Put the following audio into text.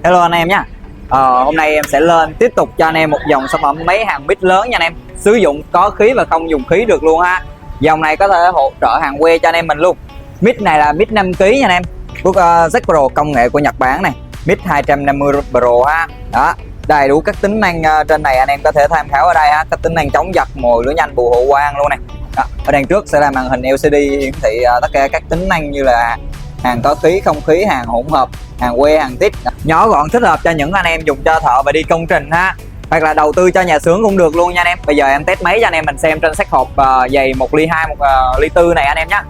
Hello anh em nhé. Hôm nay em sẽ lên tiếp tục cho anh em một dòng sản phẩm máy hàng mic lớn nha anh em. Sử dụng có khí và không dùng khí được luôn ha. Dòng này có thể hỗ trợ hàng que cho anh em mình luôn. Mic này là mic 5 kg nha anh em. Của Z Pro, công nghệ của Nhật Bản này. Mic 250 Pro ha. Đó, đầy đủ các tính năng trên này anh em có thể tham khảo ở đây ha. Các tính năng chống giật, mồi lửa nhanh, bù hộ quang luôn này. Đó, ở đằng trước sẽ là màn hình LCD hiển thị tất cả các tính năng như là hàng có khí, không khí, hàng hỗn hợp, hàng que, hàng tít. Nhỏ gọn, thích hợp cho những anh em dùng cho thợ và đi công trình ha, hoặc là đầu tư cho nhà xưởng cũng được luôn nha anh em. Bây giờ em test máy cho anh em mình xem trên xác hộp dày 1 ly 2, 1 ly 4 này anh em nhé.